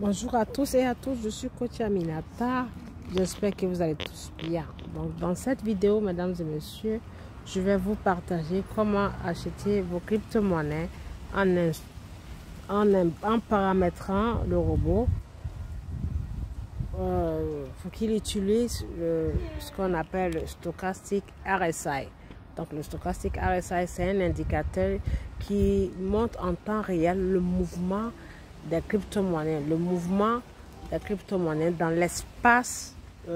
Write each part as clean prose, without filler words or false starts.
Bonjour à tous et à tous, je suis Coach Aminata. J'espère que vous allez tous bien. Donc, dans cette vidéo, mesdames et messieurs, je vais vous partager comment acheter vos crypto-monnaies en paramétrant le robot pour qu'il utilise ce qu'on appelle le Stochastic RSI. Donc, le Stochastic RSI, c'est un indicateur qui montre en temps réel le mouvement des crypto-monnaies, dans l'espace, dans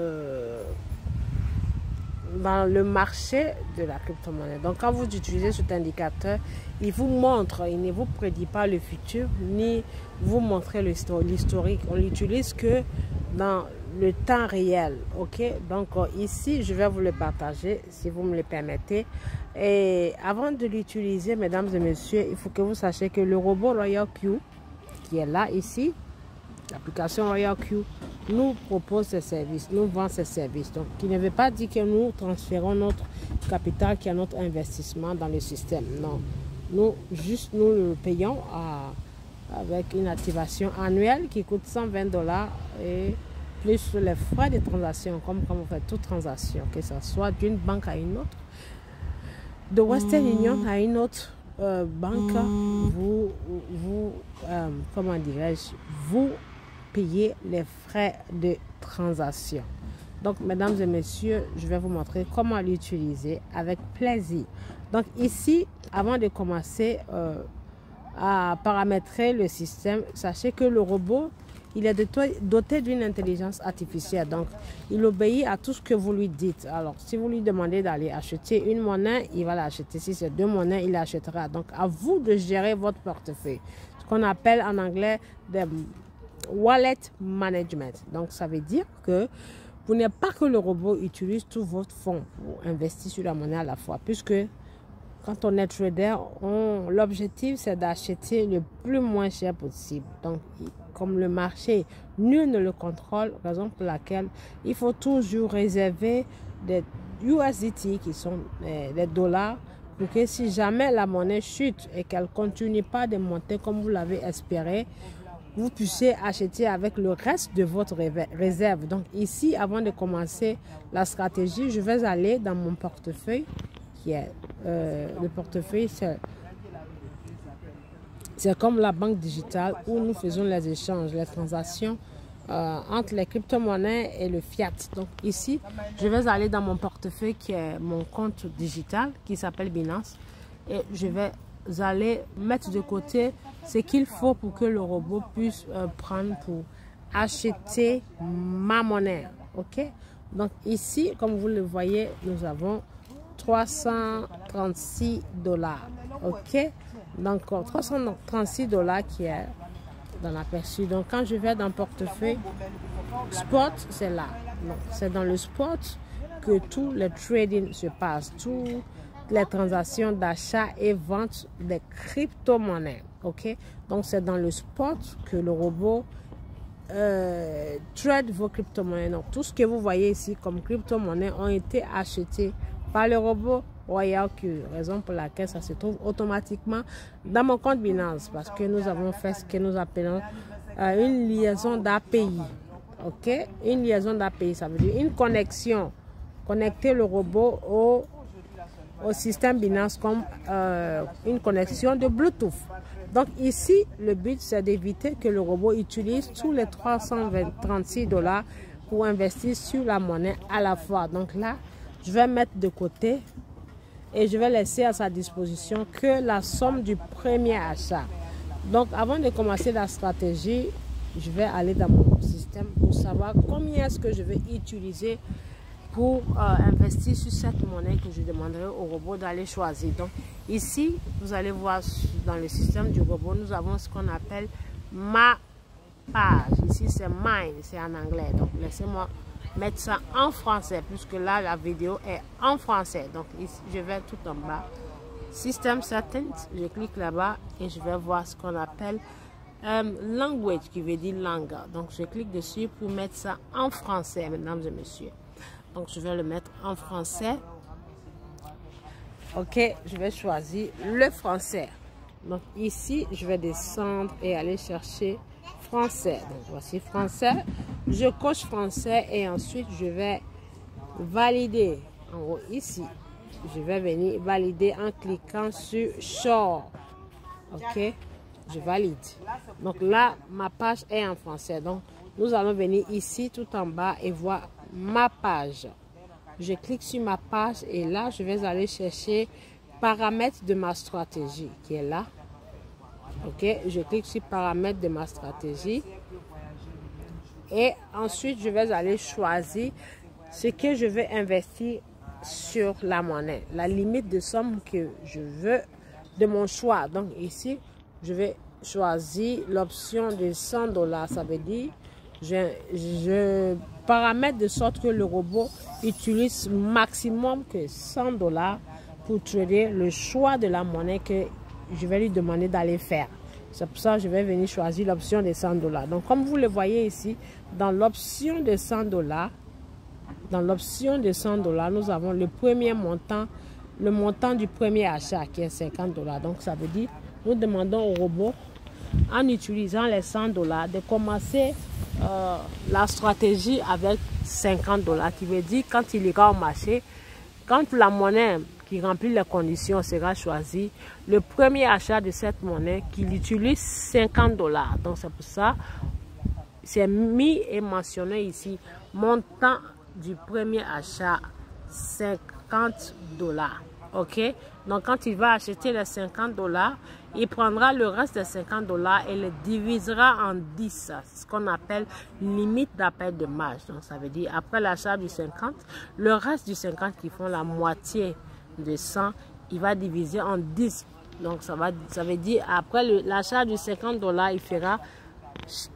le marché de la crypto-monnaie. Donc, quand vous utilisez cet indicateur, il vous montre, il ne vous prédit pas le futur, ni vous montrer l'historique. On l'utilise que dans le temps réel. Ok, donc ici, je vais vous le partager, si vous me le permettez. Et avant de l'utiliser, mesdames et messieurs, il faut que vous sachiez que le robot Royal Q, qui est là ici, l'application Royal Q nous propose ces services, nous vend ces services. Donc, qui ne veut pas dire que nous transférons notre capital, qui est notre investissement dans le système. Non, nous le payons avec une activation annuelle qui coûte 120 $ et plus les frais de transaction, comme quand vous faites toute transaction, que ce soit d'une banque à une autre, de Western Union à une autre banque, comment dirais-je, vous payez les frais de transaction. Donc, mesdames et messieurs, je vais vous montrer comment l'utiliser avec plaisir. Donc, ici, avant de commencer à paramétrer le système, sachez que le robot, il est doté d'une intelligence artificielle. Donc, il obéit à tout ce que vous lui dites. Alors, si vous lui demandez d'aller acheter une monnaie, il va l'acheter. Si c'est deux monnaies, il l'achètera. Donc, à vous de gérer votre portefeuille. Ce qu'on appelle en anglais des wallet management. Donc, ça veut dire que vous n'êtes pas que le robot utilise tout votre fonds pour investir sur la monnaie à la fois. Puisque quand on est trader, l'objectif c'est d'acheter le plus moins cher possible. Donc, comme le marché, nul ne le contrôle, raison pour laquelle il faut toujours réserver des USDT qui sont des dollars pour que si jamais la monnaie chute et qu'elle ne continue pas de monter comme vous l'avez espéré, vous puissiez acheter avec le reste de votre réserve. Donc ici, avant de commencer la stratégie, je vais aller dans mon portefeuille qui est le portefeuille, c'est comme la banque digitale où nous faisons les échanges, les transactions entre les crypto-monnaies et le fiat. Donc ici, je vais aller dans mon portefeuille qui est mon compte digital qui s'appelle Binance et je vais aller mettre de côté ce qu'il faut pour que le robot puisse prendre pour acheter ma monnaie. Ok, donc ici, comme vous le voyez, nous avons 336 $. Ok, donc 336 $ qui est dans l'aperçu. Donc quand je vais dans portefeuille spot, c'est là. C'est dans le spot que tout le trading se passe, toutes les transactions d'achat et vente des crypto-monnaies. Ok, donc c'est dans le spot que le robot trade vos crypto-monnaies. Donc tout ce que vous voyez ici comme crypto-monnaies ont été achetés par le robot Royal Q, raison pour laquelle ça se trouve automatiquement dans mon compte Binance, parce que nous avons fait ce que nous appelons une liaison d'API. Ok, une liaison d'API, ça veut dire une connexion, connecter le robot au système Binance comme une connexion de Bluetooth. Donc ici, le but c'est d'éviter que le robot utilise tous les 336 $ pour investir sur la monnaie à la fois. Donc là, je vais mettre de côté et je vais laisser à sa disposition que la somme du premier achat. Donc avant de commencer la stratégie, je vais aller dans mon système pour savoir combien est-ce que je vais utiliser pour investir sur cette monnaie que je demanderai au robot d'aller choisir. Donc ici, vous allez voir dans le système du robot, nous avons ce qu'on appelle ma page. Ici, c'est mine, c'est en anglais. Donc laissez-moi mettre ça en français, puisque là, la vidéo est en français. Donc ici, je vais tout en bas. System Settings, je clique là-bas et je vais voir ce qu'on appelle language, qui veut dire langue. Donc je clique dessus pour mettre ça en français, mesdames et messieurs. Donc je vais le mettre en français. Ok, je vais choisir le français. Donc ici, je vais descendre et aller chercher français. Donc voici français. Je coche français et ensuite je vais valider. En haut ici, je vais venir valider en cliquant sur Short. Ok, je valide. Donc là, ma page est en français. Donc nous allons venir ici tout en bas et voir ma page. Je clique sur ma page et là, je vais aller chercher paramètres de ma stratégie qui est là. Ok, je clique sur paramètres de ma stratégie et ensuite je vais aller choisir ce que je veux investir sur la monnaie, la limite de somme que je veux de mon choix. Donc ici, je vais choisir l'option de 100 $. Ça veut dire je paramètre de sorte que le robot utilise maximum que 100 $ pour trader le choix de la monnaie que je vais lui demander d'aller faire. C'est pour ça que je vais venir choisir l'option de 100 $. Donc comme vous le voyez ici, dans l'option de 100 $, nous avons le premier montant, le montant du premier achat qui est 50 $. Donc ça veut dire, nous demandons au robot, en utilisant les 100 $, de commencer la stratégie avec 50 $, qui veut dire quand il ira au marché, quand la monnaie qui remplit les conditions sera choisie, le premier achat de cette monnaie qu'il utilise 50 $. Donc c'est pour ça, c'est mis et mentionné ici, montant du premier achat 50 $. Ok, donc quand il va acheter les 50 $, il prendra le reste des 50 $ et le divisera en 10, ce qu'on appelle limite d'appel de marge. Donc ça veut dire après l'achat du 50, le reste du 50 qui font la moitié de 100, il va diviser en 10. Donc ça veut dire après l'achat du 50 $, il fera,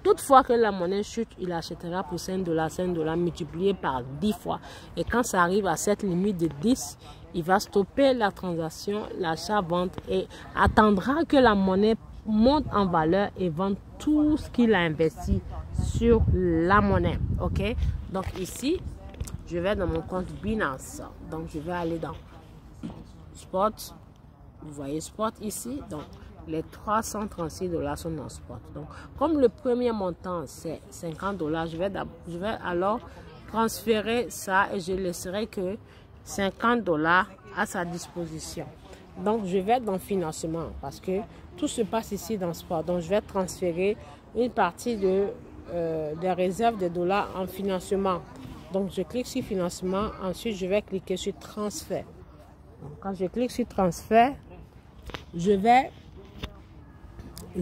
toutefois que la monnaie chute, il achètera pour 5 $ multiplié par 10 fois. Et quand ça arrive à cette limite de 10, il va stopper la transaction, l'achat-vente et attendra que la monnaie monte en valeur et vende tout ce qu'il a investi sur la monnaie. Ok, donc ici, je vais dans mon compte Binance. Donc je vais aller dans Spot. Vous voyez Spot ici. Donc les 336 $ sont dans Spot. Donc comme le premier montant c'est 50 $, je vais alors transférer ça et je laisserai que 50 $ à sa disposition. Donc je vais dans financement parce que tout se passe ici dans Spot. Donc je vais transférer une partie des réserves de dollars en financement. Donc je clique sur financement, ensuite je vais cliquer sur transfert. Donc, quand je clique sur transfert, je vais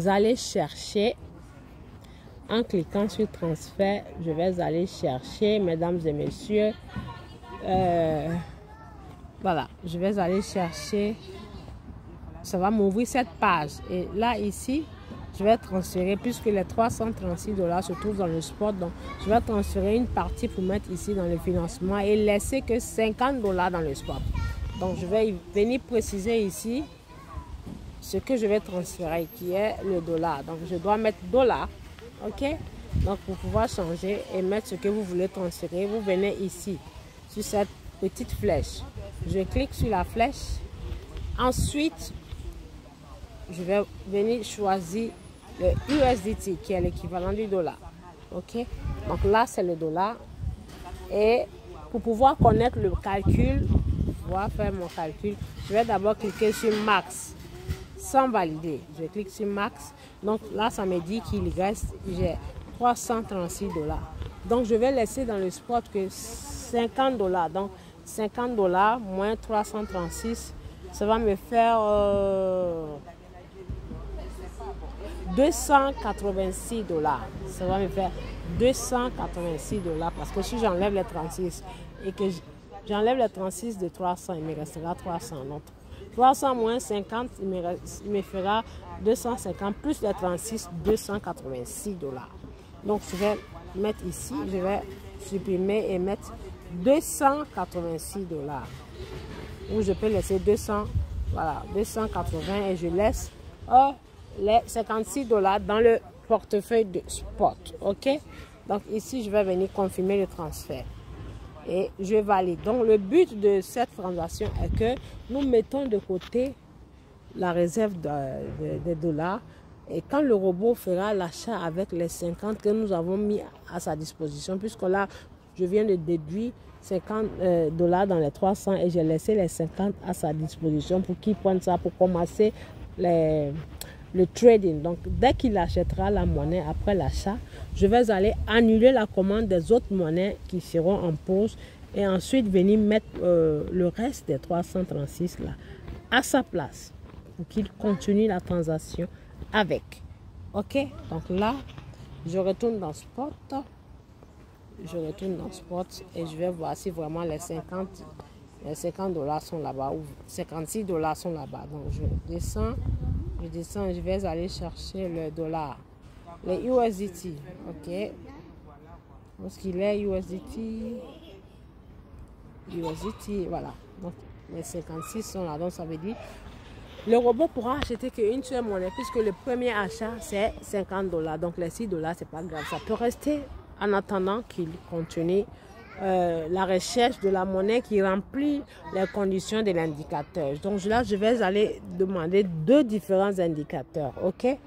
aller chercher, en cliquant sur transfert, je vais aller chercher, mesdames et messieurs, voilà, je vais aller chercher, ça va m'ouvrir cette page. Et là, ici, je vais transférer, puisque les 336 $ se trouvent dans le Spot, donc je vais transférer une partie pour mettre ici dans le financement et laisser que 50 $ dans le Spot. Donc, je vais venir préciser ici ce que je vais transférer, qui est le dollar. Donc, je dois mettre dollar, ok? Donc, pour pouvoir changer et mettre ce que vous voulez transférer, vous venez ici, sur cette petite flèche. Je clique sur la flèche. Ensuite, je vais venir choisir le USDT, qui est l'équivalent du dollar. Ok? Donc là, c'est le dollar. Et pour pouvoir connaître le calcul, pouvoir faire mon calcul, je vais d'abord cliquer sur Max, sans valider. Je clique sur Max. Donc là, ça me dit qu'il reste, j'ai 336 $. Donc je vais laisser dans le Spot que 50 $. Donc 50 $ moins 336, ça va me faire 286 $. Ça va me faire 286 $, parce que si j'enlève les 36 et que j'enlève les 36 de 300, il me restera 300. Donc 300 moins 50, il me fera 250 plus les 36, 286 $. Donc je vais mettre ici, je vais supprimer et mettre 286 $. Ou je peux laisser 200, voilà, 280 et je laisse les 56 $ dans le portefeuille de Spot. Ok, donc ici je vais venir confirmer le transfert et je valide. Donc le but de cette transaction est que nous mettons de côté la réserve des dollars Et quand le robot fera l'achat avec les 50 que nous avons mis à sa disposition, puisque là, je viens de déduire $50 dans les 300 et j'ai laissé les 50 à sa disposition pour qu'il prenne ça pour commencer le trading. Donc, dès qu'il achètera la monnaie après l'achat, je vais aller annuler la commande des autres monnaies qui seront en pause et ensuite venir mettre le reste des 336 là à sa place pour qu'il continue la transaction avec. Ok, donc là, je retourne dans Spot. Je retourne dans Spot et je vais voir si vraiment les 50 $ sont là-bas ou $56 sont là-bas. Donc, je descends, je vais aller chercher le dollar. Les USDT, ok. Où est-ce qu'il est, USDT, voilà. Donc, les 56 sont là. Donc, ça veut dire le robot pourra acheter qu'une seule monnaie puisque le premier achat, c'est $50. Donc, les $6, c'est pas grave. Ça peut rester en attendant qu'il continue la recherche de la monnaie qui remplit les conditions de l'indicateur. Donc, là, je vais aller demander 2 différents indicateurs, ok.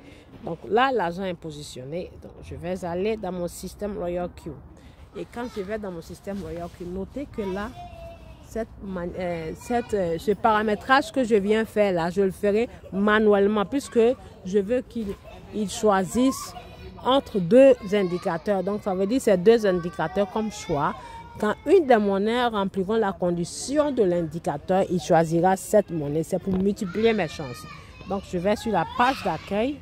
Donc, là, l'argent est positionné. Donc, je vais aller dans mon système Royal Q. Et quand je vais dans mon système Royal Q, notez que là, ce paramétrage que je viens faire là, je le ferai manuellement puisque je veux qu'il choisisse entre 2 indicateurs. Donc, ça veut dire ces 2 indicateurs comme choix. Quand une des monnaies rempliront la condition de l'indicateur, il choisira cette monnaie. C'est pour multiplier mes chances. Donc, je vais sur la page d'accueil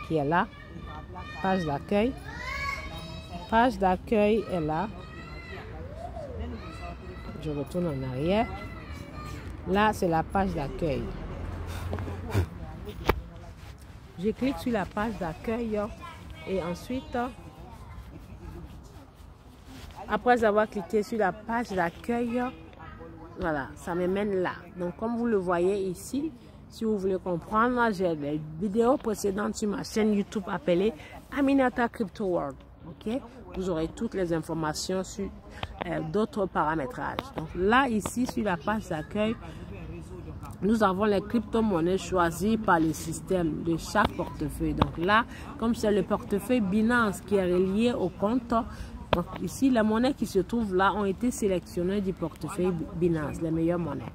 qui est là. Page d'accueil. Page d'accueil est là. Je retourne en arrière. Là, c'est la page d'accueil. Je clique sur la page d'accueil et ensuite, après avoir cliqué sur la page d'accueil, voilà, ça me mène là. Donc, comme vous le voyez ici, si vous voulez comprendre, j'ai des vidéos précédentes sur ma chaîne YouTube appelée Aminata Crypto World. Ok, vous aurez toutes les informations sur d'autres paramétrages. Donc là, ici, sur la page d'accueil, nous avons les crypto-monnaies choisies par le système de chaque portefeuille. Donc là, comme c'est le portefeuille Binance qui est relié au compte, donc ici, les monnaies qui se trouvent là ont été sélectionnées du portefeuille Binance, les meilleures monnaies.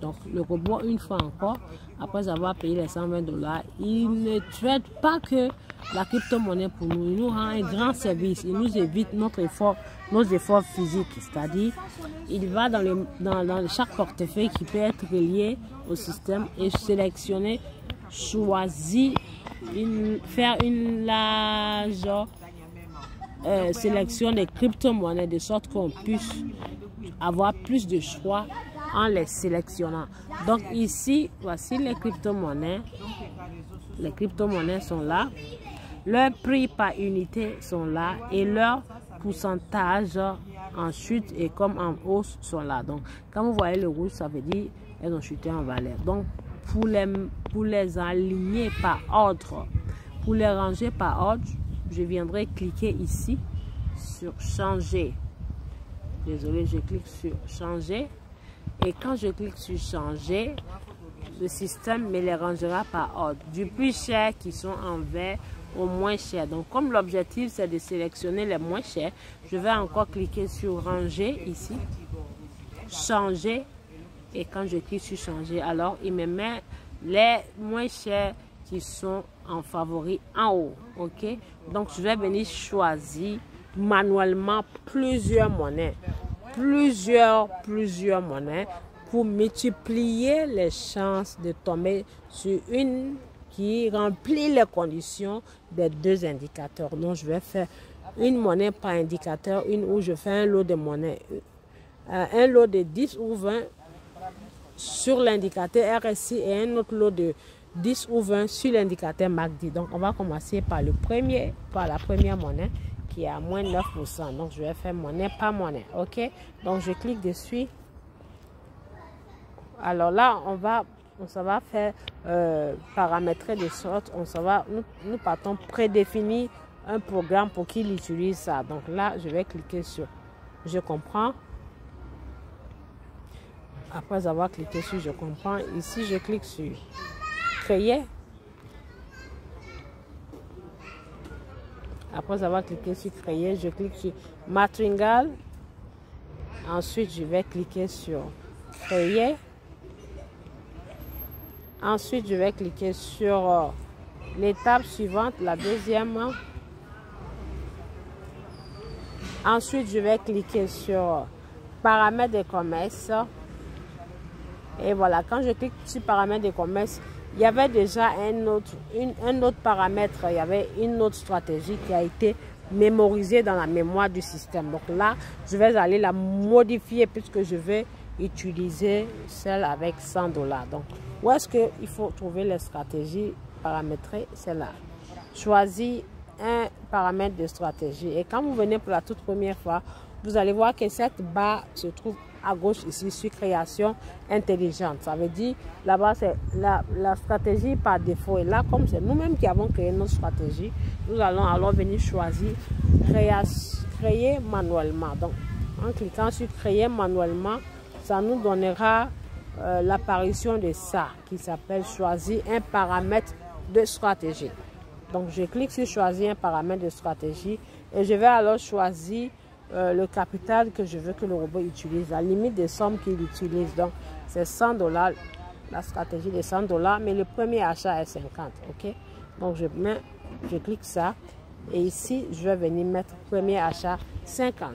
Donc le robot, une fois encore, après avoir payé les $120, il ne traite pas que la crypto-monnaie pour nous. Il nous rend un grand service. Il nous évite nos efforts physiques. C'est-à-dire, il va dans chaque portefeuille qui peut être relié au système et sélectionner, choisir, faire une large sélection des crypto-monnaies de sorte qu'on puisse avoir plus de choix en les sélectionnant. Donc ici, voici les crypto-monnaies. Les crypto-monnaies sont là. Leurs prix par unité sont là et leurs pourcentages en chute et comme en hausse sont là. Donc quand vous voyez le rouge, ça veut dire elles ont chuté en valeur. Donc pour les aligner par ordre, pour les ranger par ordre, je viendrai cliquer ici sur changer. Désolé, je clique sur changer. Et quand je clique sur changer, le système me les rangera par ordre. Du plus cher qui sont en vert au moins cher. Donc comme l'objectif c'est de sélectionner les moins chers, je vais encore cliquer sur ranger ici. Changer. Et quand je clique sur changer, alors il me met les moins chers qui sont en favori en haut. Ok. Donc je vais venir choisir manuellement plusieurs monnaies. Plusieurs monnaies pour multiplier les chances de tomber sur une qui remplit les conditions des 2 indicateurs. Donc, je vais faire une monnaie par indicateur, une où je fais un lot de monnaie, un lot de 10 ou 20 sur l'indicateur RSI et un autre lot de 10 ou 20 sur l'indicateur MACD. Donc, on va commencer par la première monnaie qui est à moins 9%. Donc, je vais faire monnaie par monnaie. OK? Donc, je clique dessus. Alors là, ça va faire paramétrer de sorte, nous partons prédéfinir un programme pour qu'il utilise ça. Donc là, je vais cliquer sur je comprends. Après avoir cliqué sur je comprends, ici je clique sur créer. Après avoir cliqué sur créer, je clique sur Matringal. Ensuite, je vais cliquer sur créer. Ensuite, je vais cliquer sur l'étape suivante, la deuxième. Ensuite, je vais cliquer sur paramètres de commerce. Et voilà, quand je clique sur paramètres de commerce, il y avait déjà un autre paramètre, il y avait une autre stratégie qui a été mémorisée dans la mémoire du système. Donc là, je vais aller la modifier puisque je vais utiliser celle avec $100. Donc, où est-ce qu'il faut trouver les stratégies paramétrées? C'est là. Choisis un paramètre de stratégie. Et quand vous venez pour la toute première fois, vous allez voir que cette barre se trouve à gauche ici sur création intelligente. Ça veut dire là-bas c'est la stratégie par défaut. Et là, comme c'est nous-mêmes qui avons créé notre stratégie, nous allons alors venir choisir créer manuellement. Donc en cliquant sur créer manuellement, ça nous donnera l'apparition de ça qui s'appelle choisir un paramètre de stratégie. Donc je clique sur choisir un paramètre de stratégie et je vais alors choisir le capital que je veux que le robot utilise, la limite des sommes qu'il utilise. Donc c'est $100, la stratégie de $100, mais le premier achat est 50. Ok, donc je clique ça et ici je vais venir mettre premier achat 50.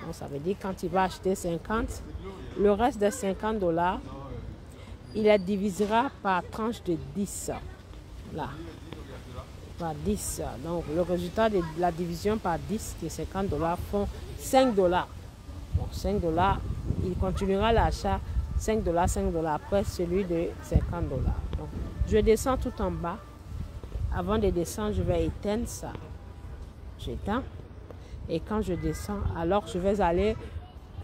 Donc ça veut dire quand il va acheter 50, le reste des $50, il la divisera par tranche de 10 là, par 10. Donc le résultat de la division par 10 de $50 font $5. Donc $5, il continuera l'achat $5, après celui de $50. Donc je descends tout en bas. Avant de descendre, je vais éteindre ça. J'éteins. Et quand je descends, alors je vais aller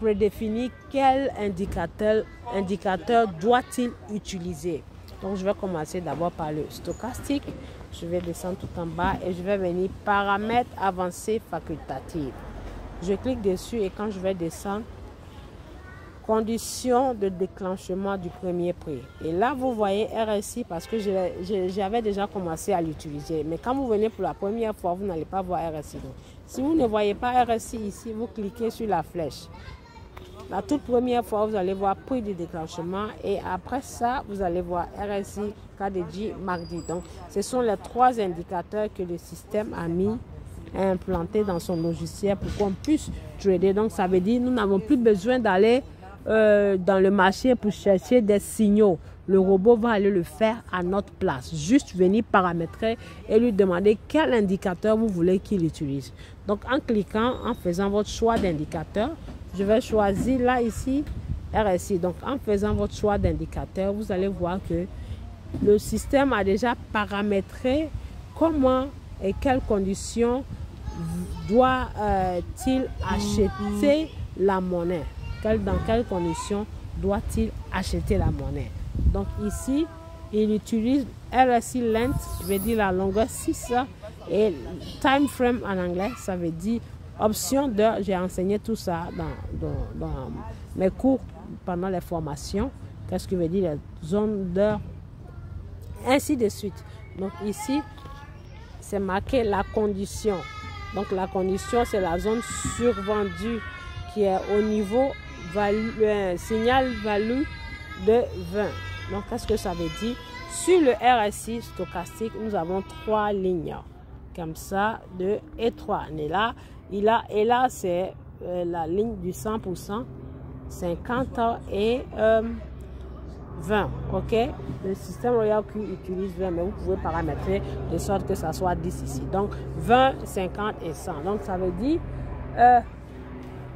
prédéfinir quel indicateur doit-il utiliser. Donc je vais commencer d'abord par le stochastique. Je vais descendre tout en bas et je vais venir paramètres avancés facultatifs. Je clique dessus et quand je vais descendre, conditions de déclenchement du premier prix. Et là, vous voyez RSI parce que j'avais déjà commencé à l'utiliser. Mais quand vous venez pour la première fois, vous n'allez pas voir RSI. Donc, si vous ne voyez pas RSI ici, vous cliquez sur la flèche. La toute première fois, vous allez voir prix de déclenchement et après ça, vous allez voir RSI, KDJ, MACD. Donc, ce sont les trois indicateurs que le système a implantés dans son logiciel pour qu'on puisse trader. Donc, ça veut dire que nous n'avons plus besoin d'aller dans le marché pour chercher des signaux. Le robot va aller le faire à notre place. Juste venir paramétrer et lui demander quel indicateur vous voulez qu'il utilise. Donc, en cliquant, en faisant votre choix d'indicateur, je vais choisir là, ici, RSI. Donc, en faisant votre choix d'indicateur, vous allez voir que le système a déjà paramétré comment et quelles conditions doit-il acheter la monnaie. Dans quelles conditions doit-il acheter la monnaie. Donc, ici, il utilise RSI length, je vais dire la longueur 6 et time frame en anglais, ça veut dire option d'heure. J'ai enseigné tout ça dans mes cours pendant les formations. Qu'est-ce que veut dire les zones d'heure? Ainsi de suite. Donc ici, c'est marqué la condition. Donc la condition, c'est la zone survendue qui est au niveau signal value de 20. Donc qu'est-ce que ça veut dire? Sur le RSI stochastique, nous avons 3 lignes. Comme ça, 2 et 3. Et là, c'est la ligne du 100%, 50 et 20. Ok? Le système Royal Q utilise 20, mais vous pouvez paramétrer de sorte que ça soit 10 ici. Donc, 20, 50 et 100. Donc, ça veut dire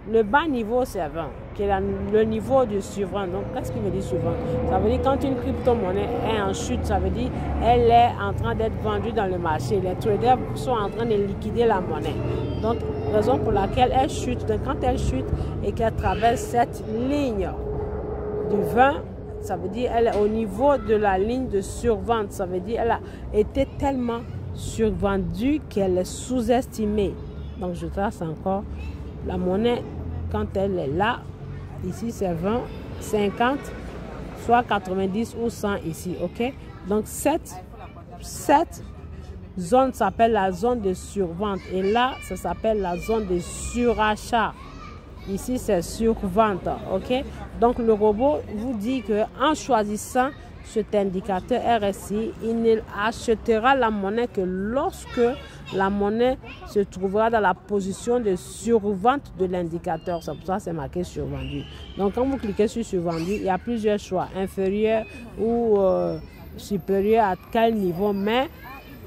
le bas niveau, c'est 20, qui est le niveau de suivant. Donc, qu'est-ce qui veut dire suivant? Ça veut dire quand une crypto-monnaie est en chute, ça veut dire elle est en train d'être vendue dans le marché. Les traders sont en train de liquider la monnaie. Donc, raison pour laquelle elle chute. Donc, quand elle chute et qu'elle traverse cette ligne du 20, ça veut dire qu'elle est au niveau de la ligne de survente. Ça veut dire qu'elle a été tellement survendue qu'elle est sous-estimée. Donc, je trace encore la monnaie quand elle est là. Ici, c'est 20, 50, soit 90 ou 100 ici. OK? Donc, 7 zone s'appelle la zone de survente. Et là, ça s'appelle la zone de surachat. Ici, c'est survente. OK? Donc, le robot vous dit qu'en choisissant cet indicateur RSI, il ne achètera la monnaie que lorsque la monnaie se trouvera dans la position de survente de l'indicateur. C'est pour ça que c'est marqué survendu. Donc, quand vous cliquez sur survendu, il y a plusieurs choix, inférieur ou supérieur à quel niveau, mais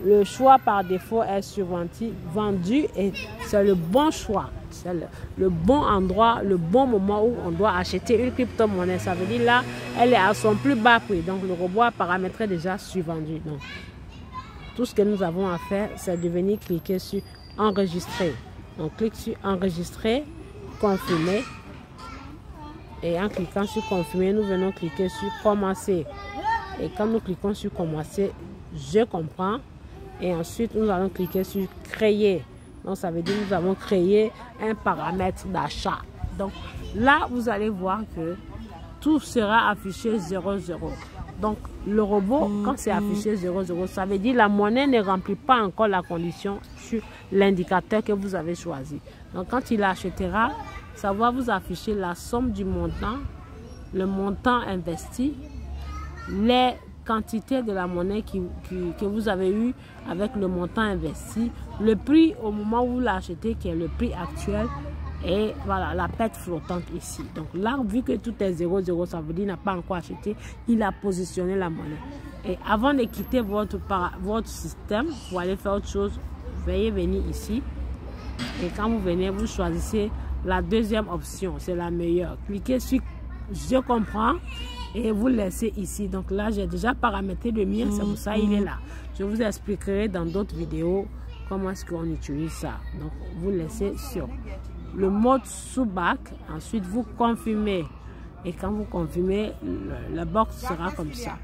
le choix par défaut est survendu et c'est le bon choix. C'est le bon endroit, le bon moment où on doit acheter une crypto-monnaie. Ça veut dire là, elle est à son plus bas prix. Donc, le robot a paramétré déjà survendu. Donc, tout ce que nous avons à faire, c'est de venir cliquer sur enregistrer. On clique sur enregistrer, confirmer. Et en cliquant sur confirmer, nous venons cliquer sur commencer. Et quand nous cliquons sur commencer, je comprends. Et ensuite, nous allons cliquer sur créer. Donc, ça veut dire que nous avons créé un paramètre d'achat. Donc, là, vous allez voir que tout sera affiché 00. Donc, le robot, quand c'est affiché 00, ça veut dire que la monnaie ne remplit pas encore la condition sur l'indicateur que vous avez choisi. Donc, quand il achètera, ça va vous afficher la somme du montant, le montant investi, les quantité de la monnaie que vous avez eu avec le montant investi, le prix au moment où vous l'achetez qui est le prix actuel et voilà la perte flottante ici. Donc là, vu que tout est 00, ça veut dire qu'il n'a pas encore acheté, il a positionné la monnaie. Et avant de quitter votre système pour aller faire autre chose, veuillez venir ici et quand vous venez, vous choisissez la deuxième option, c'est la meilleure. Cliquez sur je comprends et vous laissez ici. Donc là, j'ai déjà paramétré le mien, c'est pour ça il est là. Je vous expliquerai dans d'autres vidéos comment est-ce qu'on utilise ça. Donc vous laissez sur le mode sous-bac, ensuite vous confirmez. Et quand vous confirmez, la box sera comme ça.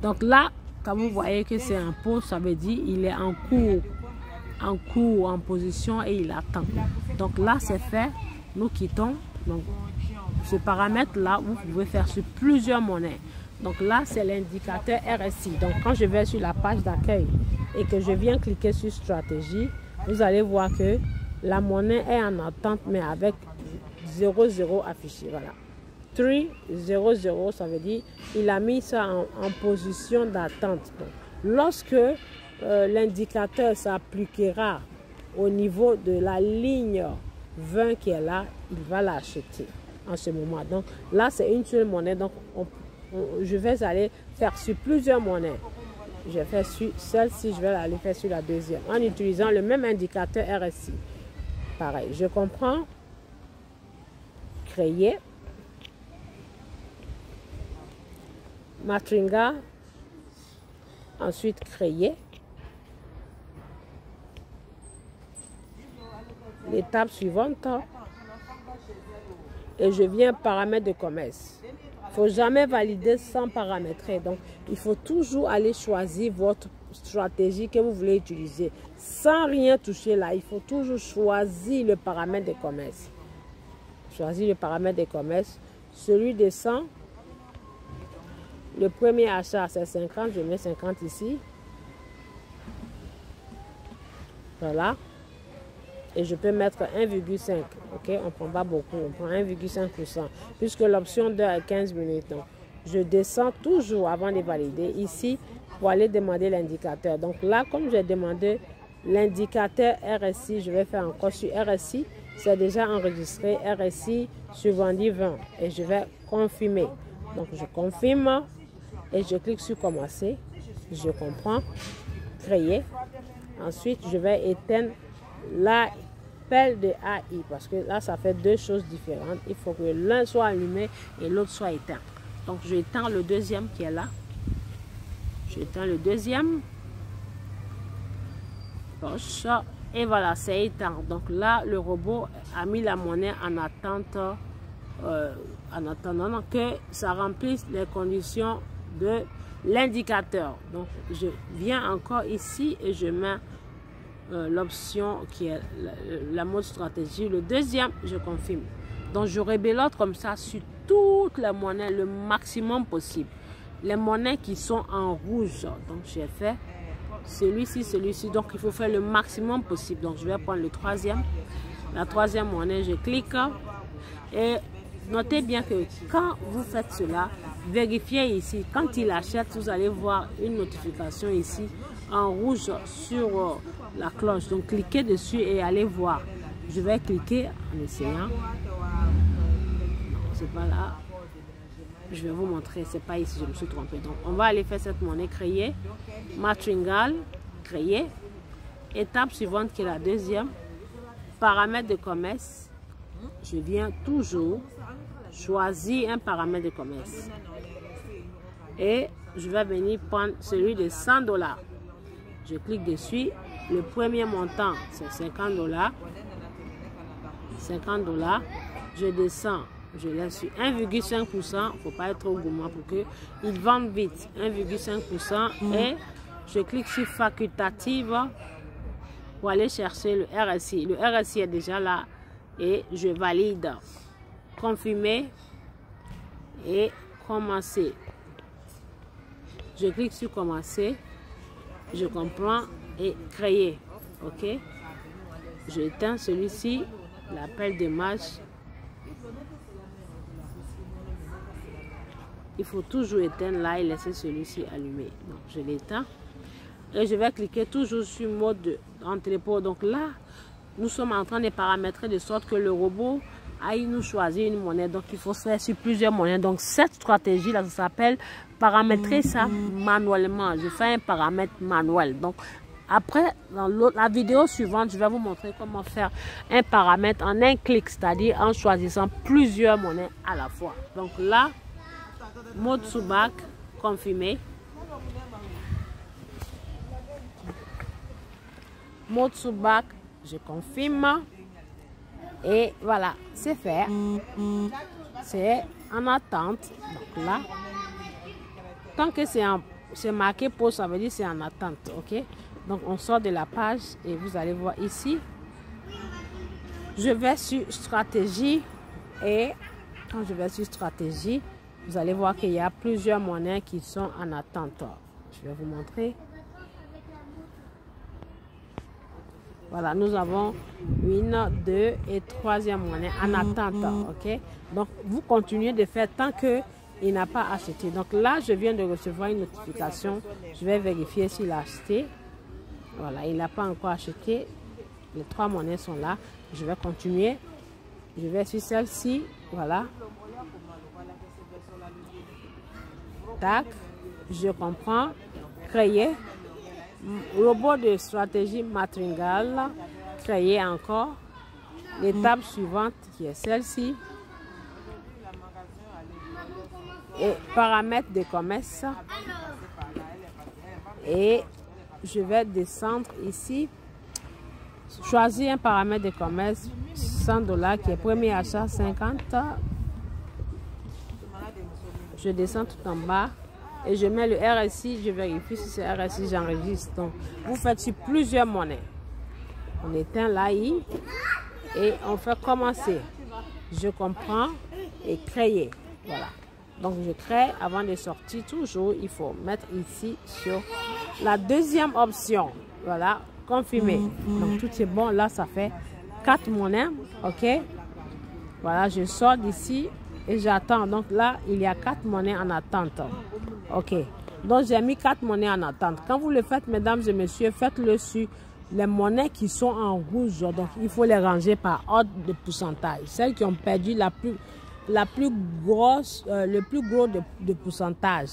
Donc là, quand vous voyez que c'est en pause, ça veut dire il est en cours, en position et il attend. Donc là, c'est fait. Nous quittons. Donc, ce paramètre-là, vous pouvez faire sur plusieurs monnaies. Donc là, c'est l'indicateur RSI. Donc, quand je vais sur la page d'accueil et que je viens cliquer sur stratégie, vous allez voir que la monnaie est en attente, mais avec 00 affiché. Voilà. 300, ça veut dire il a mis ça en position d'attente. Lorsque l'indicateur s'appliquera au niveau de la ligne 20 qui est là, il va l'acheter en ce moment. Donc là, c'est une seule monnaie. Donc je vais aller faire sur plusieurs monnaies. Je vais faire sur celle-ci, je vais aller faire sur la deuxième en utilisant le même indicateur RSI. Pareil, je comprends. Créer. Matringa. Ensuite, créer. L'étape suivante. Et je viens paramètres de commerce. Il ne faut jamais valider sans paramétrer. Donc, il faut toujours aller choisir votre stratégie que vous voulez utiliser. Sans rien toucher là, il faut toujours choisir le paramètre de commerce. Choisir le paramètre de commerce. Celui de 100. Le premier achat, c'est 50. Je mets 50 ici. Voilà. Et je peux mettre 1,5. Ok, on ne prend pas beaucoup. On prend 1,5%. Puisque l'option d'heure est 15 minutes. Donc, je descends toujours avant de valider ici pour aller demander l'indicateur. Donc là, comme j'ai demandé l'indicateur RSI, je vais faire encore sur RSI. C'est déjà enregistré RSI sur vendu 20. Et je vais confirmer. Donc, je confirme et je clique sur commencer. Je comprends. Créer. Ensuite, je vais éteindre la pelle de AI parce que là, ça fait deux choses différentes. Il faut que l'un soit allumé et l'autre soit éteint. Donc, je éteins le deuxième qui est là. J'éteins le deuxième. Et voilà, c'est éteint. Donc là, le robot a mis la monnaie en attente, en attendant que ça remplisse les conditions de l'indicateur. Donc, je viens encore ici et je mets l'option qui est la mode stratégie. Le deuxième, je confirme. Donc, je rebelote comme ça sur toutes les monnaies, le maximum possible. Les monnaies qui sont en rouge, donc j'ai fait celui-ci. Donc, il faut faire le maximum possible. Donc, je vais prendre le troisième. La troisième monnaie, je clique. Et notez bien que quand vous faites cela, vérifiez ici. Quand il achète, vous allez voir une notification ici en rouge sur la cloche. Donc, cliquez dessus et allez voir. Je vais cliquer en essayant. Non, c'est pas là. Je vais vous montrer. C'est pas ici, je me suis trompée. Donc, on va aller faire cette monnaie créer. Matringal, créer. Étape suivante qui est la deuxième. Paramètres de commerce. Je viens toujours choisir un paramètre de commerce. Et je vais venir prendre celui de 100 $. Je clique dessus. Le premier montant, c'est 50 $. 50 $. Je descends. Je laisse sur 1,5%. Il ne faut pas être trop gourmand pour qu'ils vendent vite. 1,5%. Et je clique sur facultative pour aller chercher le RSI. Le RSI est déjà là. Et je valide. Confirmer. Et commencer. Je clique sur commencer. Je comprends. Et créer. OK. Je éteins celui-ci. L'appel de match. Il faut toujours éteindre là et laisser celui-ci allumé. Donc, je l'éteins. Et je vais cliquer toujours sur mode entrepôt. Donc là, nous sommes en train de paramétrer de sorte que le robot aille nous choisir une monnaie. Donc, il faut se faire sur plusieurs monnaies. Donc, cette stratégie-là, ça s'appelle paramétrer ça manuellement. Je fais un paramètre manuel. Donc, après, dans la vidéo suivante, je vais vous montrer comment faire un paramètre en un clic, c'est-à-dire en choisissant plusieurs monnaies à la fois. Donc là, mode sous bac, confirmer. Mode sous bac, je confirme. Et voilà, c'est fait. C'est en attente. Donc là, tant que c'est marqué pause, ça veut dire c'est en attente. OK? Donc, on sort de la page et vous allez voir ici. Je vais sur stratégie et quand je vais sur stratégie, vous allez voir qu'il y a plusieurs monnaies qui sont en attente. Je vais vous montrer. Voilà, nous avons une, deux et troisième monnaie en attente. OK? Donc, vous continuez de faire tant qu'il n'a pas acheté. Donc là, je viens de recevoir une notification. Je vais vérifier s'il a acheté. Voilà, il n'a pas encore acheté. Les trois monnaies sont là. Je vais continuer. Je vais sur celle-ci. Voilà. Tac. Je comprends. Créer. Robot de stratégie Matringal. Créer encore. L'étape suivante qui est celle-ci. Et paramètres de commerce. Et je vais descendre ici. Choisir un paramètre de commerce 100 $ qui est premier achat 50. Je descends tout en bas et je mets le RSI. Je vérifie si c'est RSI, j'enregistre. Donc, vous faites sur plusieurs monnaies. On éteint l'AI et on fait commencer. Je comprends et créer. Voilà. Donc, je crée avant de sortir. Toujours, il faut mettre ici sur la deuxième option. Voilà. Confirmer. Donc, tout est bon. Là, ça fait 4 monnaies. OK. Voilà, je sors d'ici et j'attends. Donc, là, il y a 4 monnaies en attente. OK. Donc, j'ai mis 4 monnaies en attente. Quand vous le faites, mesdames et messieurs, faites-le sur les monnaies qui sont en rouge. Donc, il faut les ranger par ordre de pourcentage. Celles qui ont perdu le plus gros de pourcentage.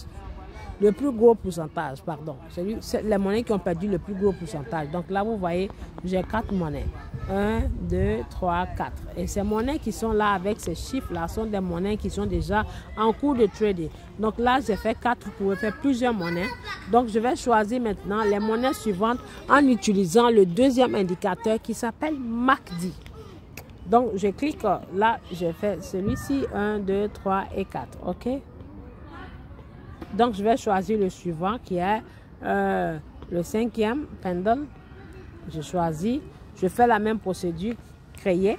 Le plus gros pourcentage, pardon. C'est les monnaies qui ont perdu le plus gros pourcentage. Donc là, vous voyez, j'ai 4 monnaies. 1, 2, 3, 4. Et ces monnaies qui sont là avec ces chiffres-là sont des monnaies qui sont déjà en cours de trading. Donc là, j'ai fait 4. Vous pouvez faire plusieurs monnaies. Donc je vais choisir maintenant les monnaies suivantes en utilisant le deuxième indicateur qui s'appelle MACD. Donc je clique là, je fais celui-ci, 1, 2, 3 et 4. OK? Donc, je vais choisir le suivant qui est le 5e pendule. Je choisis. Je fais la même procédure. Créer.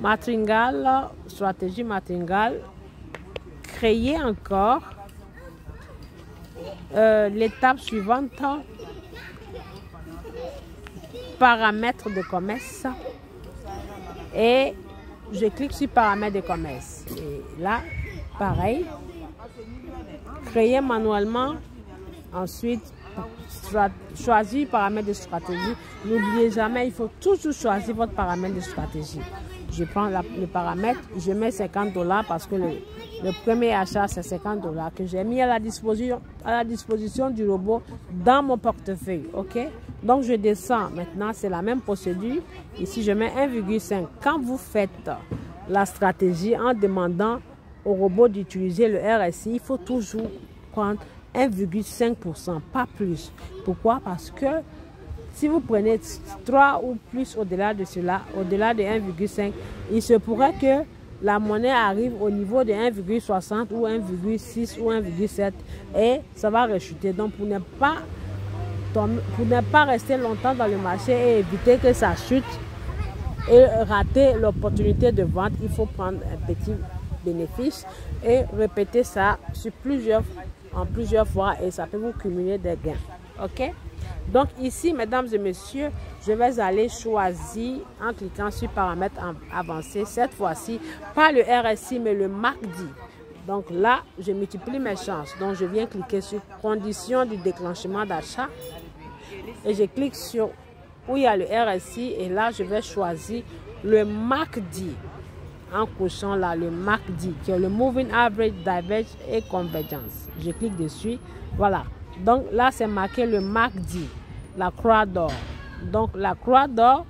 Matringal. Stratégie Matringal. Créer encore. l'étape suivante, paramètres de commerce, et je clique sur paramètres de commerce. Et là, pareil, créer manuellement, ensuite choisir paramètres de stratégie. N'oubliez jamais, il faut toujours choisir votre paramètre de stratégie. Je prends le paramètre, je mets 50 $ parce que le premier achat c'est 50 $ que j'ai mis à la disposition du robot dans mon portefeuille. Ok, donc je descends. Maintenant c'est la même procédure. Ici je mets 1,5. Quand vous faites la stratégie en demandant au robot d'utiliser le RSI, il faut toujours prendre 1,5%, pas plus. Pourquoi? Parce que si vous prenez 3 ou plus au-delà de cela, au-delà de 1,5, il se pourrait que la monnaie arrive au niveau de 1,60 ou 1,6 ou 1,7 et ça va rechuter. Donc pour ne pas rester longtemps dans le marché et éviter que ça chute et rater l'opportunité de vente, il faut prendre un petit bénéfice et répéter ça sur plusieurs fois et ça peut vous cumuler des gains. Ok, donc ici mesdames et messieurs, je vais aller choisir en cliquant sur paramètres avancés, cette fois-ci pas le RSI mais le MACD. Donc là je multiplie mes chances, donc je viens cliquer sur conditions du déclenchement d'achat et je clique sur où il y a le RSI et là je vais choisir le MACD en cochant là le MACD qui est le Moving Average, Divergence et Convergence. Je clique dessus, voilà. Donc là c'est marqué le MACD, la croix d'or. Donc la croix d'or,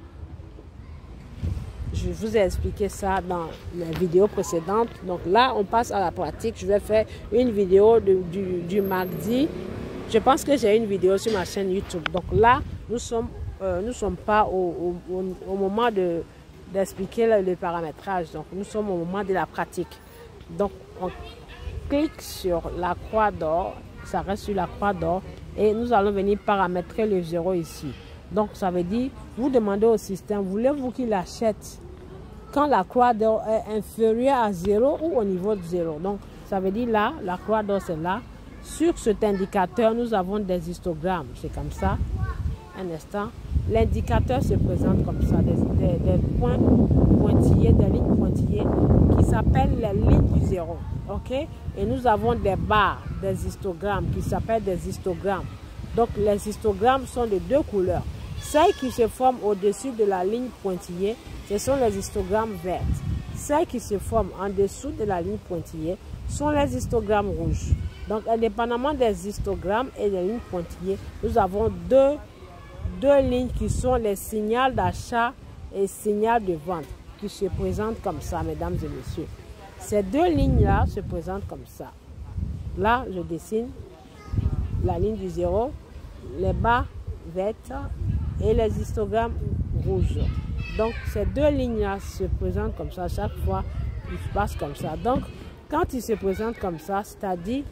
je vous ai expliqué ça dans la vidéo précédente. Donc là on passe à la pratique. Je vais faire une vidéo du MACD. Je pense que j'ai une vidéo sur ma chaîne YouTube. Donc là nous sommes pas au moment d'expliquer le paramétrage. Donc nous sommes au moment de la pratique. Donc on clique sur la croix d'or, ça reste sur la croix d'or et nous allons venir paramétrer le 0 ici. Donc ça veut dire, vous demandez au système, voulez-vous qu'il achète quand la croix d'or est inférieure à 0 ou au niveau de 0. Donc ça veut dire là, la croix d'or c'est là. Sur cet indicateur, nous avons des histogrammes, c'est comme ça. Un instant, l'indicateur se présente comme ça, des points pointillés, des lignes pointillées qui s'appellent les lignes du 0. Ok, et nous avons des barres, des histogrammes qui s'appellent des histogrammes. Donc les histogrammes sont de deux couleurs. Celles qui se forment au-dessus de la ligne pointillée, ce sont les histogrammes vertes. Celles qui se forment en dessous de la ligne pointillée sont les histogrammes rouges. Donc indépendamment des histogrammes et des lignes pointillées, nous avons deux lignes qui sont les signaux d'achat et signaux de vente qui se présentent comme ça, mesdames et messieurs. Ces deux lignes-là se présentent comme ça. Là, je dessine la ligne du 0, les barres vertes et les histogrammes rouges. Donc, ces deux lignes-là se présentent comme ça. Chaque fois, il se passe comme ça. Donc, quand ils se présentent comme ça, c'est-à-dire,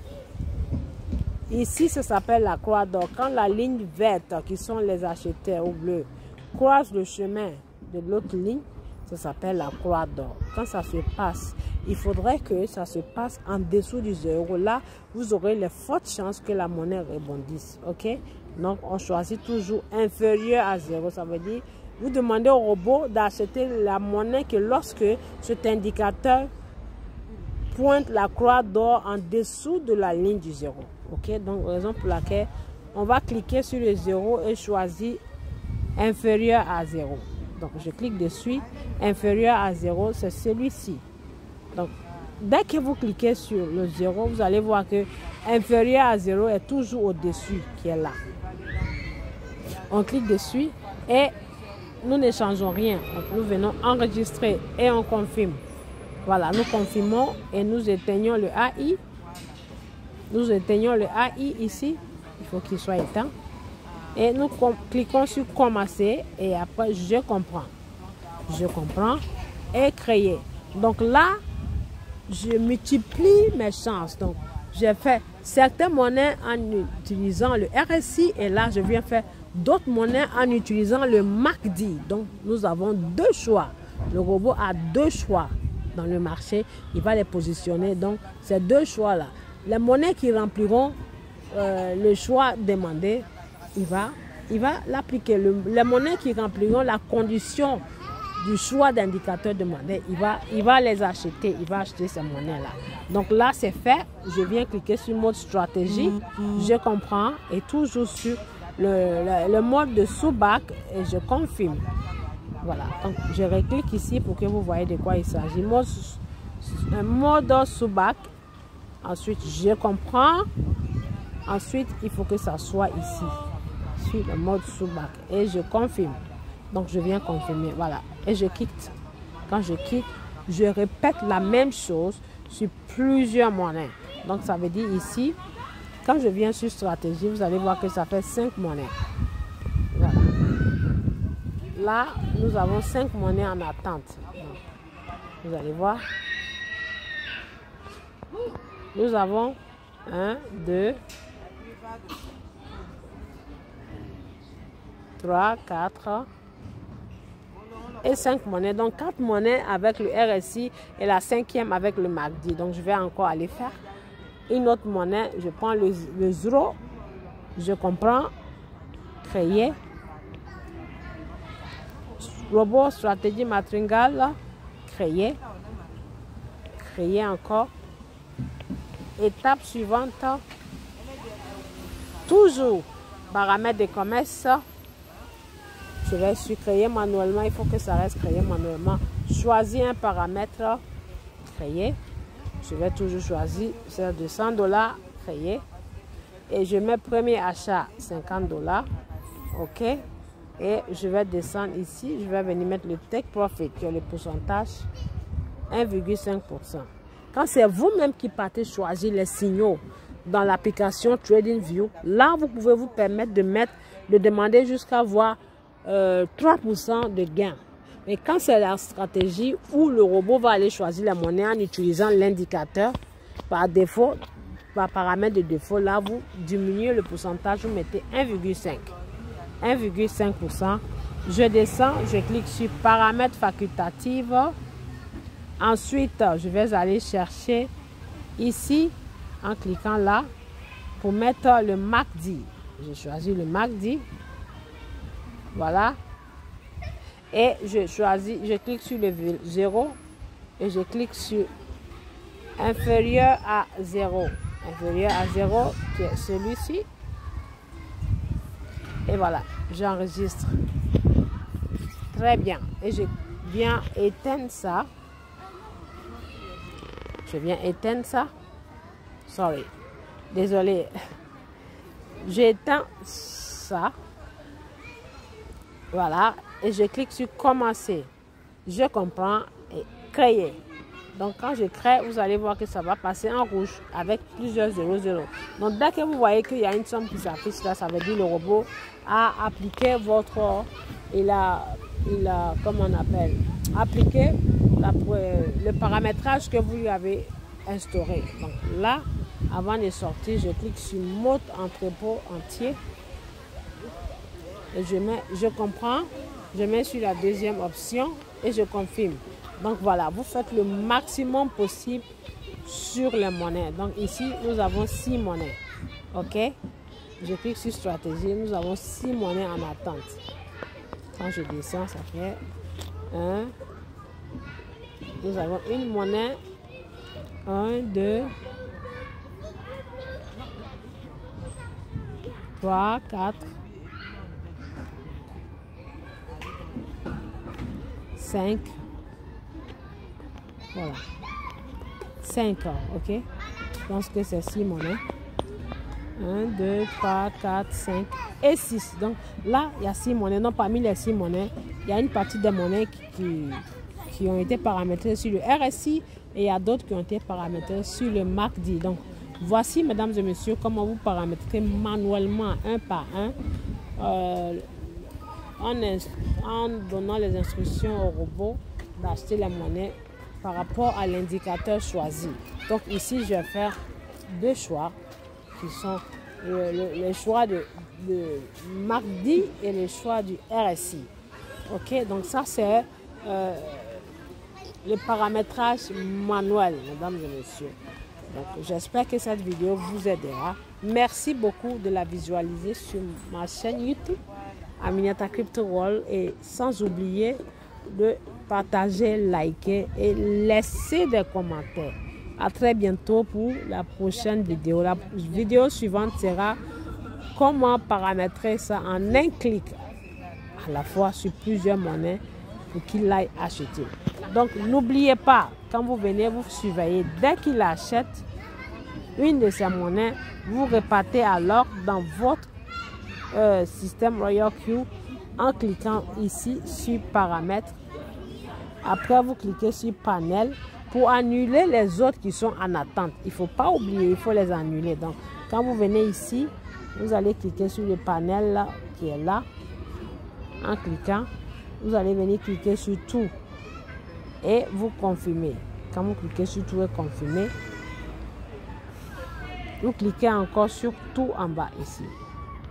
ici, ça s'appelle la croix d'or. Quand la ligne verte, qui sont les acheteurs ou bleus, croise le chemin de l'autre ligne, ça s'appelle la croix d'or. Quand ça se passe, il faudrait que ça se passe en dessous du 0. Là, vous aurez les fortes chances que la monnaie rebondisse. Ok? Donc, on choisit toujours inférieur à 0. Ça veut dire, vous demandez au robot d'acheter la monnaie que lorsque cet indicateur pointe la croix d'or en dessous de la ligne du 0. Ok? Donc, raison pour laquelle on va cliquer sur le 0 et choisir inférieur à 0. Donc, je clique dessus. Inférieur à 0, c'est celui-ci. Donc, dès que vous cliquez sur le 0, vous allez voir que inférieur à 0 est toujours au-dessus qui est là. On clique dessus et nous ne changeons rien. Donc, nous venons enregistrer et on confirme. Voilà, nous confirmons et nous éteignons le AI. Nous éteignons le AI ici. Il faut qu'il soit éteint. Et nous cliquons sur commencer et après je comprends. Je comprends et créer. Donc là, je multiplie mes chances. Donc, j'ai fait certaines monnaies en utilisant le RSI et là, je viens faire d'autres monnaies en utilisant le MACD. Donc, nous avons deux choix. Le robot a deux choix dans le marché. Il va les positionner. Donc, ces deux choix-là. Les monnaies qui rempliront le choix demandé, il va l'appliquer. Les monnaies qui rempliront la condition du choix d'indicateur demandé, il va les acheter, il va acheter ces monnaies-là. Donc là, c'est fait. Je viens cliquer sur mode stratégie, je comprends, et toujours sur le mode de sous-bac et je confirme. Voilà, donc je reclique ici pour que vous voyez de quoi il s'agit. Mode sous-bac, ensuite je comprends, ensuite il faut que ça soit ici, sur le mode sous-bac, et je confirme. Donc je viens confirmer, voilà, et je quitte. Quand je quitte, je répète la même chose sur plusieurs monnaies. Donc ça veut dire ici, quand je viens sur stratégie, vous allez voir que ça fait 5 monnaies. Voilà. Là, nous avons 5 monnaies en attente. Donc, vous allez voir. Nous avons 1, 2, 3, 4 et 5 monnaies. Donc 4 monnaies avec le RSI et la 5e avec le MACD. Donc je vais encore aller faire une autre monnaie. Je prends le 0, je comprends, créer. Robot stratégie matringale, créer. Créer encore. Étape suivante, toujours paramètres de commerce. Je vais sur créer manuellement, il faut que ça reste créé manuellement. Choisir un paramètre, créer. Je vais toujours choisir celle de $100, créer. Et je mets premier achat $50, ok. Et je vais descendre ici, je vais venir mettre le take profit, qui est le pourcentage 1,5%. Quand c'est vous-même qui partez choisir les signaux dans l'application TradingView, là vous pouvez vous permettre de demander jusqu'à voir 3% de gain. Mais quand c'est la stratégie où le robot va aller choisir la monnaie en utilisant l'indicateur, par défaut, par paramètre de défaut, là vous diminuez le pourcentage, vous mettez 1,5%. Je descends, je clique sur paramètres facultatifs. Ensuite, je vais aller chercher ici, en cliquant là, pour mettre le MACD. Je choisis le MACD. Voilà. Et je clique sur le 0 et je clique sur inférieur à 0. Inférieur à 0, qui est celui-ci. Et voilà, j'enregistre. Très bien. Et je viens éteindre ça. Je viens éteindre ça. Sorry. Désolé. J'éteins ça. Voilà. Et je clique sur commencer. Je comprends et créer. Donc quand je crée, vous allez voir que ça va passer en rouge avec plusieurs 00. Donc dès que vous voyez qu'il y a une somme qui s'affiche là, ça veut dire le robot a appliqué votre... Il a comment on appelle, appliqué le paramétrage que vous lui avez instauré. Donc là, avant de sortir, je clique sur mode entrepôt entier et je comprends, je mets sur la deuxième option et je confirme. Donc voilà, vous faites le maximum possible sur les monnaies. Donc ici, nous avons 6 monnaies. Ok, je clique sur stratégie, nous avons 6 monnaies en attente. Quand je descends, ça fait 1. Nous avons une monnaie. 1, 2, 3, 4, 5. Voilà. 5 ans, ok? Je pense que c'est 6 monnaies. 1, 2, 3, 4, 5 et 6. Donc là, il y a 6 monnaies. Donc parmi les 6 monnaies, il y a une partie des monnaies qui ont été paramétrées sur le RSI et il y a d'autres qui ont été paramétrées sur le MACD. Donc voici, mesdames et messieurs, comment vous paramétrez manuellement un par un en donnant les instructions au robot d'acheter la monnaie par rapport à l'indicateur choisi. Donc ici, je vais faire 2 choix qui sont le choix de MACD et le choix du RSI. Ok, donc ça c'est le paramétrage manuel, mesdames et messieurs. Donc, j'espère que cette vidéo vous aidera. Merci beaucoup de la visualiser sur ma chaîne YouTube, Aminata Crypto World, et sans oublier de partager, liker et laisser des commentaires. À très bientôt pour la prochaine vidéo. La vidéo suivante sera comment paramétrer ça en un clic à la fois sur plusieurs monnaies pour qu'il aille acheter. Donc n'oubliez pas, quand vous venez, vous surveillez. Dès qu'il achète une de ces monnaies, vous repartez alors dans votre système Royal Q en cliquant ici sur paramètres. Après, vous cliquez sur panel pour annuler les autres qui sont en attente. Il ne faut pas oublier, il faut les annuler. Donc, quand vous venez ici, vous allez cliquer sur le panel là, qui est là. En cliquant, vous allez venir cliquer sur tout et vous confirmez. Quand vous cliquez sur tout et confirmer, vous cliquez encore sur tout en bas ici.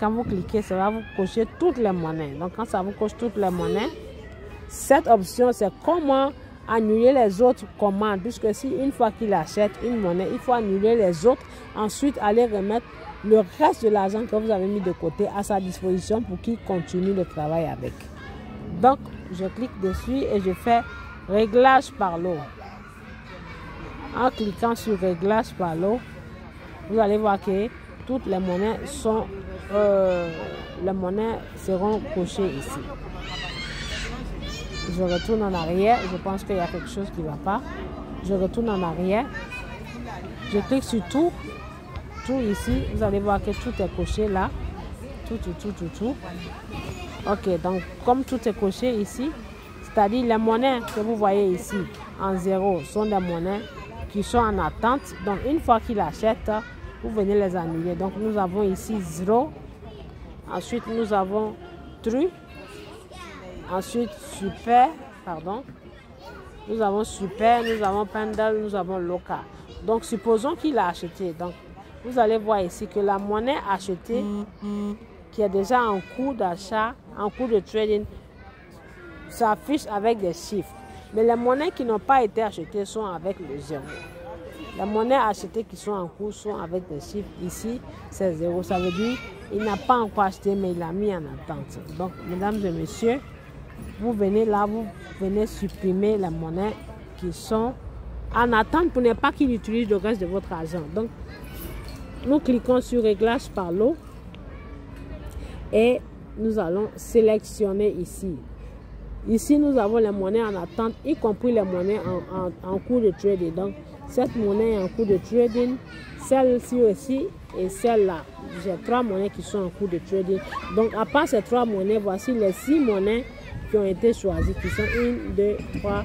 Quand vous cliquez, ça va vous cocher toutes les monnaies. Donc, quand ça vous coche toutes les monnaies, cette option, c'est comment annuler les autres commandes. Puisque si une fois qu'il achète une monnaie, il faut annuler les autres. Ensuite, aller remettre le reste de l'argent que vous avez mis de côté à sa disposition pour qu'il continue le travail avec. Donc, je clique dessus et je fais réglage par lot. En cliquant sur réglage par lot, vous allez voir que toutes les monnaies sont seront cochées ici. Je retourne en arrière. Je pense qu'il y a quelque chose qui ne va pas. Je retourne en arrière. Je clique sur tout. Tout ici. Vous allez voir que tout est coché là. Tout. Ok, donc comme tout est coché ici, c'est-à-dire les monnaies que vous voyez ici en 0 sont des monnaies qui sont en attente. Donc une fois qu'il achète, vous venez les annuler. Donc nous avons ici 0. Ensuite nous avons True. Ensuite Super. Pardon. Nous avons Super. Nous avons Pendle. Nous avons Loca. Donc supposons qu'il a acheté. Donc vous allez voir ici que la monnaie achetée qui est déjà en cours d'achat, en cours de trading, s'affiche avec des chiffres. Mais les monnaies qui n'ont pas été achetées sont avec le 0. Les monnaies achetées qui sont en cours sont avec des chiffres. Ici, c'est 0. Ça veut dire qu'il n'a pas encore acheté, mais il a mis en attente. Donc, mesdames et messieurs, vous venez là, vous venez supprimer les monnaies qui sont en attente pour ne pas qu'il utilise le reste de votre argent. Donc, nous cliquons sur réglage par lot et nous allons sélectionner ici. Ici, nous avons les monnaies en attente, y compris les monnaies en cours de trading. Donc, cette monnaie est en cours de trading, celle-ci aussi et celle-là. J'ai 3 monnaies qui sont en cours de trading. Donc, à part ces 3 monnaies, voici les 6 monnaies qui ont été choisies, qui sont 1, 2, 3,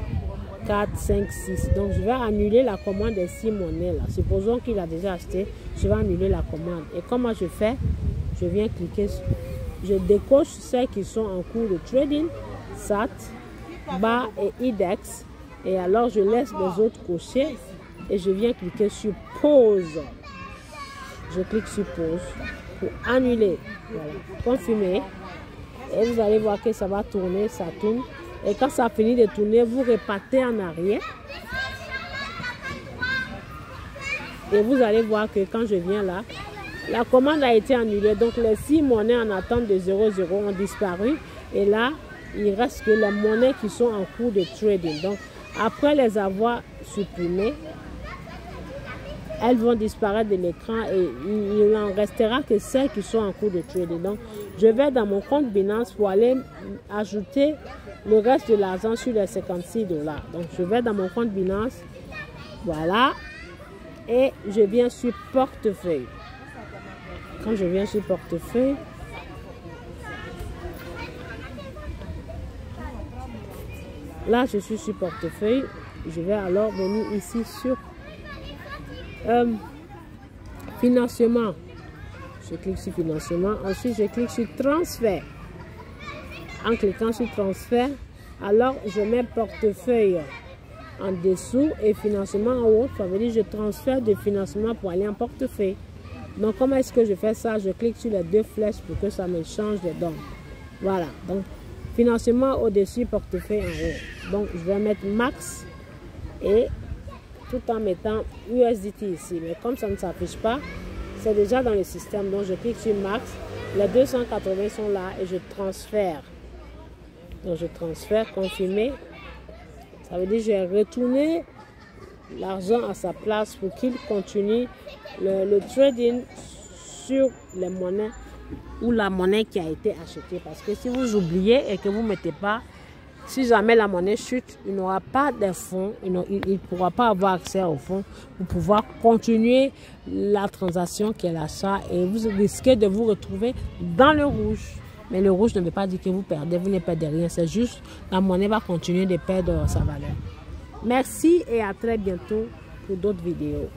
4, 5, 6. Donc, je vais annuler la commande des 6 monnaies là. Supposons qu'il a déjà acheté, je vais annuler la commande. Et comment je fais? Je viens cliquer, je décoche celles qui sont en cours de trading, SAT, BAR et IDEX. Et alors, je laisse les autres cochés et je viens cliquer sur pause. Je clique sur pause pour annuler. Voilà, confirmer. Et vous allez voir que ça va tourner, ça tourne. Et quand ça finit de tourner, vous repartez en arrière. Et vous allez voir que quand je viens là, la commande a été annulée. Donc les 6 monnaies en attente de 0,0 ont disparu. Et là, il reste que les monnaies qui sont en cours de trading. Donc après les avoir supprimées, elles vont disparaître de l'écran et il n'en restera que celles qui sont en cours de trading. Donc, je vais dans mon compte Binance pour aller ajouter le reste de l'argent sur les $56. Donc, je vais dans mon compte Binance. Voilà. Et je viens sur portefeuille. Quand je viens sur portefeuille, là, je suis sur portefeuille. Je vais alors venir ici sur financement. Je clique sur financement. Ensuite, je clique sur transfert. En cliquant sur transfert, alors je mets portefeuille en dessous et financement en haut. Ça veut dire que je transfère de financement pour aller en portefeuille. Donc, comment est-ce que je fais ça? Je clique sur les 2 flèches pour que ça me change les dons. Voilà. Donc, financement au-dessus, portefeuille en haut. Donc, je vais mettre max et tout en mettant USDT ici. Mais comme ça ne s'affiche pas, c'est déjà dans le système. Donc je clique sur Max. Les 280 sont là et je transfère. Donc je transfère, confirmer. Ça veut dire que je vais retourner l'argent à sa place pour qu'il continue le trading sur les monnaies ou la monnaie qui a été achetée. Parce que si vous oubliez et que vous ne mettez pas, si jamais la monnaie chute, il n'aura pas de fonds, il ne pourra pas avoir accès aux fonds pour pouvoir continuer la transaction qui est l'achat et vous risquez de vous retrouver dans le rouge. Mais le rouge ne veut pas dire que vous perdez, vous ne perdez rien, c'est juste la monnaie va continuer de perdre sa valeur. Merci et à très bientôt pour d'autres vidéos.